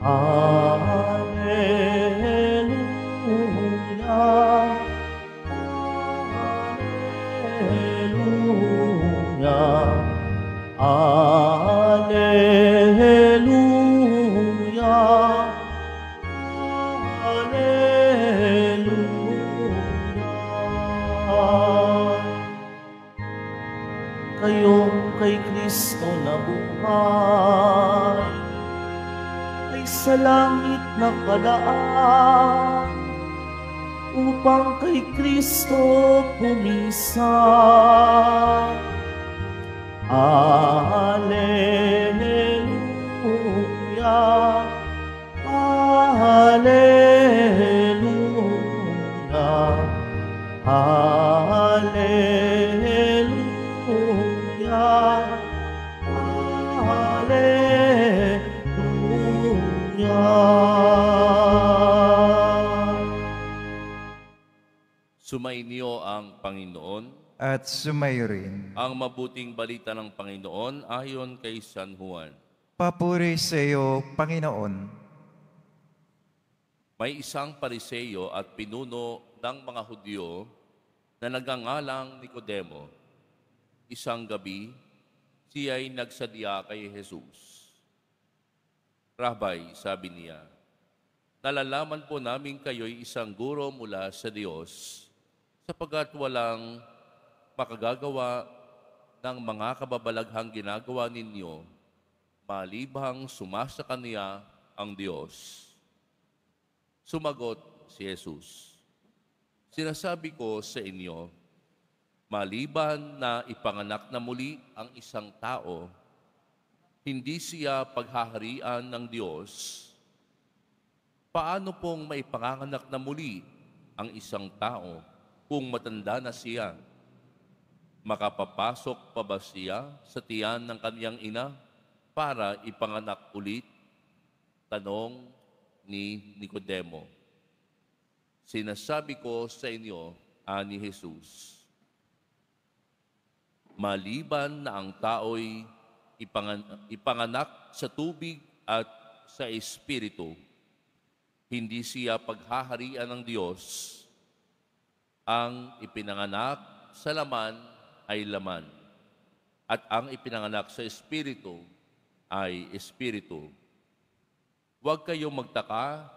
Alleluia, Alleluia, Alleluia, Alleluia. Kayong kay Kristo nabuhay ay sa langit nakadaan upang kay Kristo pumisan. Alleluia, Alleluia, Alleluia, Alleluia. Sumainyo ang Panginoon. At sumayo rin. Ang mabuting balita ng Panginoon ayon kay San Juan. Papuri sa iyo, Panginoon. May isang pariseyo at pinuno ng mga Hudyo na nagangalang Nicodemo. Isang gabi, siya'y nagsadya kay Jesus. Rabay, sabi niya, nalalaman po namin kayo'y isang guro mula sa Diyos, sapagkat walang makagagawa ng mga kababalaghang ginagawa ninyo, malibang sumasa kaniya ang Diyos. Sumagot si Jesus, sinasabi ko sa inyo, maliban na ipanganak na muli ang isang tao, hindi siya paghaharian ng Diyos. Paano pong maipanganak na muli ang isang tao kung matanda na siya? Makapapasok pa ba siya sa tiyan ng kaniyang ina para ipanganak ulit? Tanong ni Nicodemo. Sinasabi ko sa inyo, ani Jesus, maliban na ang tao'y ipanganak sa tubig at sa Espiritu, hindi siya paghaharian ng Diyos. Ang ipinanganak sa laman ay laman, at ang ipinanganak sa Espiritu ay Espiritu. Huwag kayong magtaka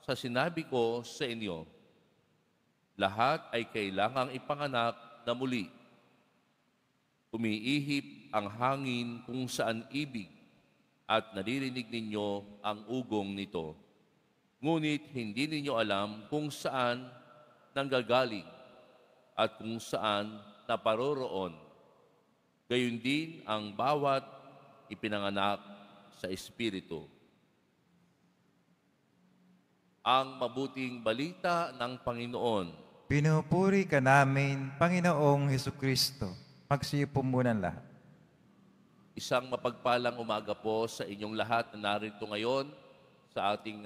sa sinabi ko sa inyo, lahat ay kailangang ipanganak na muli. Umiihip ang hangin kung saan ibig at naririnig ninyo ang ugong nito. Ngunit hindi ninyo alam kung saan nanggagaling at kung saan naparoroon. Gayon din ang bawat ipinanganak sa Espiritu. Ang mabuting balita ng Panginoon. Pinupuri ka namin, Panginoong Hesukristo. Magsipo muna lahat. Isang mapagpalang umaga po sa inyong lahat na narito ngayon sa ating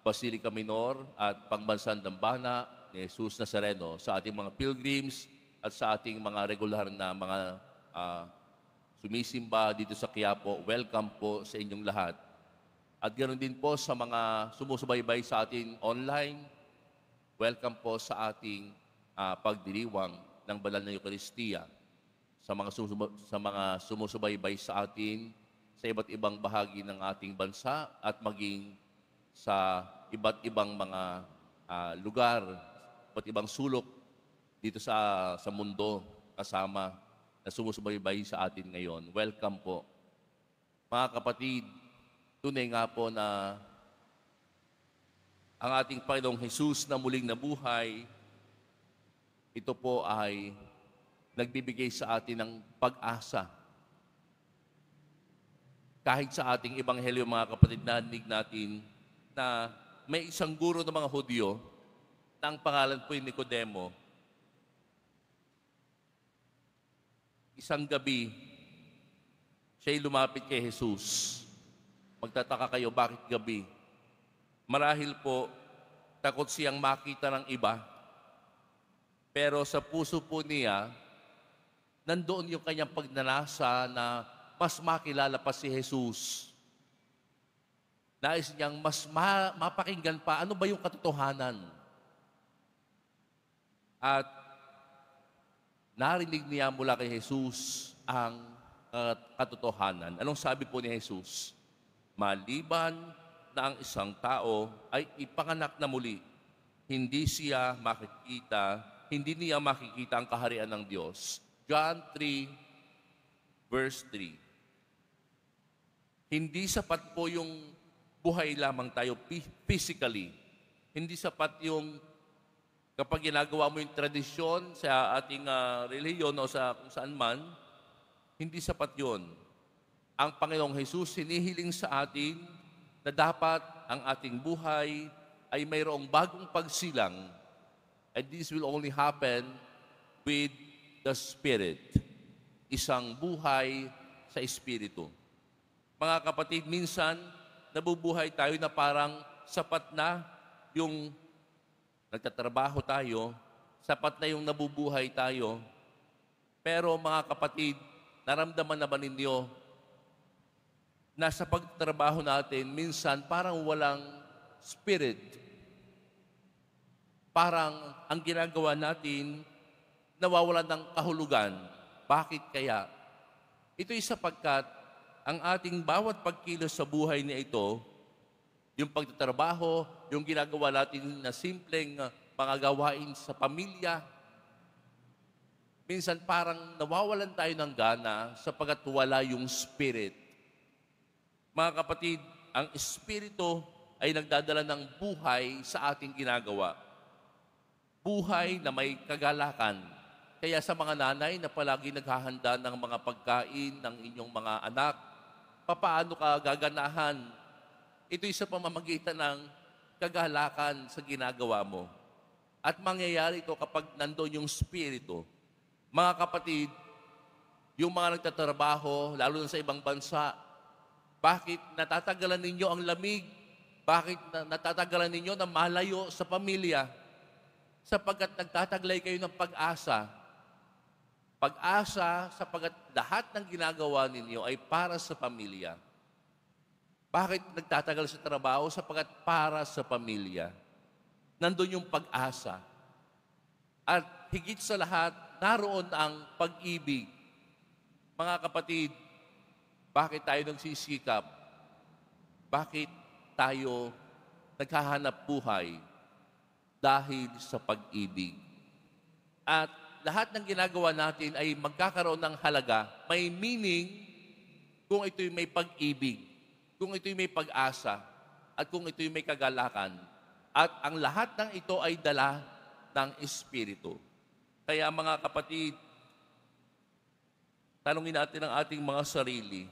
Basilica Minor at Pangbansang Dambana ni Jesus Nazareno, sa ating mga pilgrims at sa ating mga regular na mga sumisimba dito sa Quiapo. Welcome po sa inyong lahat. At ganoon din po sa mga sumusubaybay sa ating online. Welcome po sa ating pagdiriwang ng banal na Eucharistia. Sa mga sumusubaybay sa atin sa iba't ibang bahagi ng ating bansa at maging sa iba't ibang mga lugar, iba't ibang sulok dito sa mundo kasama na sumusubaybay sa atin ngayon. Welcome po. Mga kapatid, tunay nga po na ang ating Panginoong Jesus na muling nabuhay, ito po ay nagbibigay sa atin ng pag-asa. Kahit sa ating ebanghelyo, mga kapatid, narinig natin na may isang guro ng mga Hudyo na ang pangalan po ay Nicodemo. Isang gabi, siya'y lumapit kay Jesus. Magtataka kayo, bakit gabi? Marahil po, takot siyang makita ng iba. Pero sa puso po niya, nandoon yung kanyang pagnanasa na mas makilala pa si Jesus. Nais niyang mas mapakinggan pa ano ba yung katotohanan. At narinig niya mula kay Jesus ang katotohanan. Anong sabi po ni Jesus? Maliban na ang isang tao ay ipanganak na muli, hindi niya makikita ang kaharian ng Diyos. John 3, verse 3. Hindi sapat po yung buhay lamang tayo physically. Hindi sapat yung kapag ginagawa mo yung tradisyon sa ating relihiyon o sa kung saan man, hindi sapat yun. Ang Panginoong Jesus hinihiling sa atin na dapat ang ating buhay ay mayroong bagong pagsilang. And this will only happen with the Spirit. Isang buhay sa Espiritu. Mga kapatid, minsan nabubuhay tayo na parang sapat na yung nagtatrabaho tayo, sapat na yung nabubuhay tayo. Pero mga kapatid, naramdaman na ba ninyo na sa pagtatrabaho natin, minsan parang walang spirit. Parang ang ginagawa natin, nawawalan ng kahulugan. Bakit kaya? Ito'y sapagkat ang ating bawat pagkilos sa buhay na ito, yung pagtatrabaho, yung ginagawa natin na simpleng mga gawain sa pamilya, minsan parang nawawalan tayo ng gana sapagkat wala yung spirit. Mga kapatid, ang espiritu ay nagdadala ng buhay sa ating ginagawa. Buhay na may kagalakan. Kaya sa mga nanay na palagi naghahanda ng mga pagkain ng inyong mga anak, papaano ka gaganahan? Ito'y sa pamamagitan ng kagalakan sa ginagawa mo. At mangyayari ito kapag nandoon yung spirito. Mga kapatid, yung mga nagtatrabaho, lalo na sa ibang bansa, bakit natatagalan ninyo ang lamig? Bakit natatagalan ninyo na malayo sa pamilya? Sapagkat nagtataglay kayo ng pag-asa. Pag-asa sapagkat lahat ng ginagawa ninyo ay para sa pamilya. Bakit nagtatagal sa trabaho? Sapagkat para sa pamilya. Nandun yung pag-asa. At higit sa lahat, naroon ang pag-ibig. Mga kapatid, bakit tayo nagsisikap? Bakit tayo naghahanap buhay? Dahil sa pag-ibig. At lahat ng ginagawa natin ay magkakaroon ng halaga, may meaning kung ito'y may pag-ibig, kung ito'y may pag-asa, at kung ito'y may kagalakan. At ang lahat ng ito ay dala ng Espiritu. Kaya mga kapatid, tanungin natin ang ating mga sarili,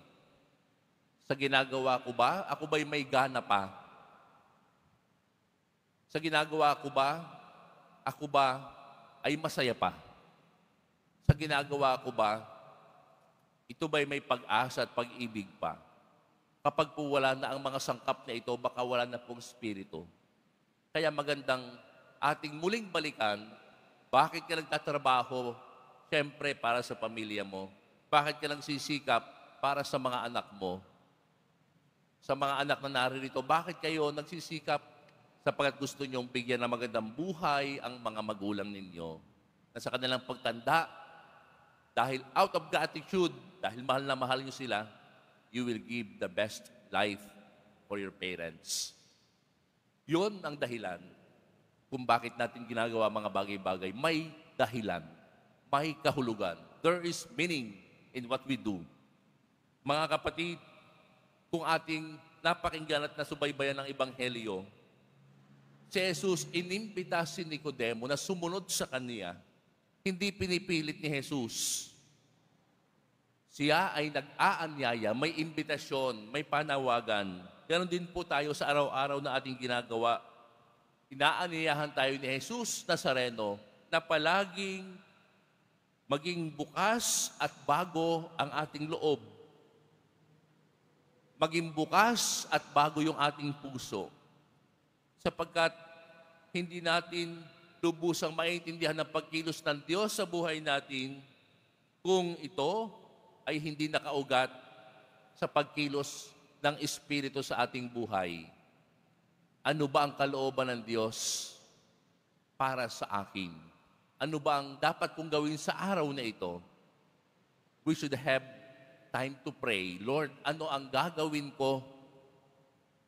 sa ginagawa ko ba? Ako ba'y may gana pa? Sa ginagawa ko ba? Ako ba ay masaya pa? Sa ginagawa ko ba? Ito ba'y may pag-asa at pag-ibig pa? Kapag po wala na ang mga sangkap na ito, baka wala na pong spirito. Kaya magandang ating muling balikan, bakit ka nagtatrabaho? Siyempre, para sa pamilya mo. Bakit ka nagsisikap? Para sa mga anak mo. Sa mga anak na naririto, bakit kayo nagsisikap? Sapagkat gusto niyong bigyan ng magandang buhay ang mga magulang ninyo. Na sa kanilang pagtanda, dahil out of gratitude, dahil mahal na mahal niyo sila, you will give the best life for your parents. Yun ang dahilan kung bakit natin ginagawa mga bagay-bagay. May dahilan, may kahulugan. There is meaning in what we do. Mga kapatid, kung ating napakinggan at nasubaybayan ng Ebanghelyo, si Jesus inimbita si Nicodemo na sumunod sa kanya. Hindi pinipilit ni Jesus. Siya ay nag-aanyaya, may imbitasyon, may panawagan. Ganon din po tayo sa araw-araw na ating ginagawa. Inaanyayahan tayo ni Jesus Nazareno na palaging maging bukas at bago ang ating loob. Maging bukas at bago yung ating puso. Sapagkat hindi natin lubusang maintindihan ang pagkilos ng Diyos sa buhay natin kung ito ay hindi nakaugat sa pagkilos ng Espiritu sa ating buhay. Ano ba ang kalooban ng Diyos para sa akin? Ano ba ang dapat kong gawin sa araw na ito? We should have time to pray. Lord, ano ang gagawin ko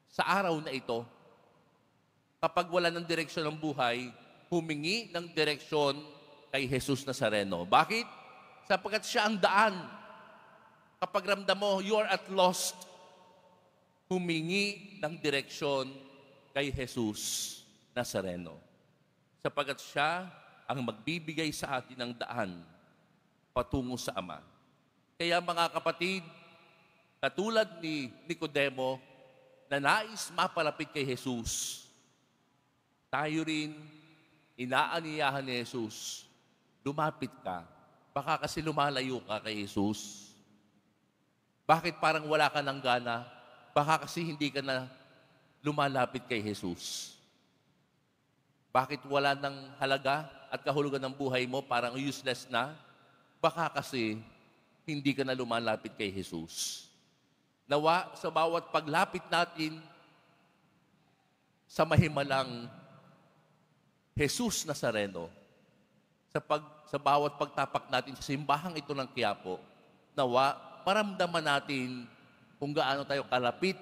sa araw na ito? Kapag wala ng direksyon ng buhay, humingi ng direksyon kay Jesus Nazareno. Bakit? Sapagkat siya ang daan. Kapag ramdam mo, you are at lost, humingi ng direksyon kay Jesus Nazareno. Sapagkat siya ang magbibigay sa atin ng daan patungo sa Ama. Kaya mga kapatid, katulad ni Nicodemo na nais mapalapit kay Jesus, tayo rin inaaniyahan ni Jesus, lumapit ka. Baka kasi lumalayo ka kay Jesus. Bakit parang wala ka ng gana? Baka kasi hindi ka na lumalapit kay Jesus. Bakit wala ng halaga at kahulugan ng buhay mo, parang useless na? Baka kasi hindi ka na lumalapit kay Jesus. Nawa, sa bawat paglapit natin sa mahimalang Jesus Nazareno, sa bawat pagtapak natin sa simbahang ito ng Quiapo, nawa, paramdaman natin kung gaano tayo kalapit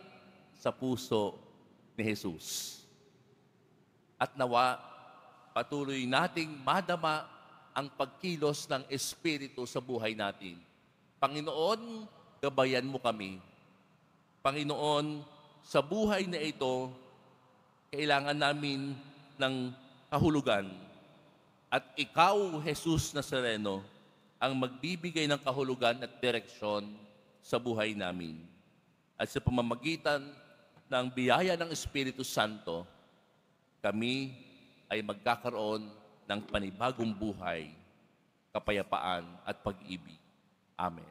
sa puso ni Jesus. At nawa, patuloy nating madama ang pagkilos ng Espiritu sa buhay natin. Panginoon, gabayan mo kami. Panginoon, sa buhay na ito, kailangan namin ng kahulugan. At ikaw, Jesus Nazareno, ang magbibigay ng kahulugan at direksyon sa buhay namin. At sa pamamagitan ng biyaya ng Espiritu Santo, kami ay magkakaroon ng panibagong buhay, kapayapaan at pag-ibig. Amen.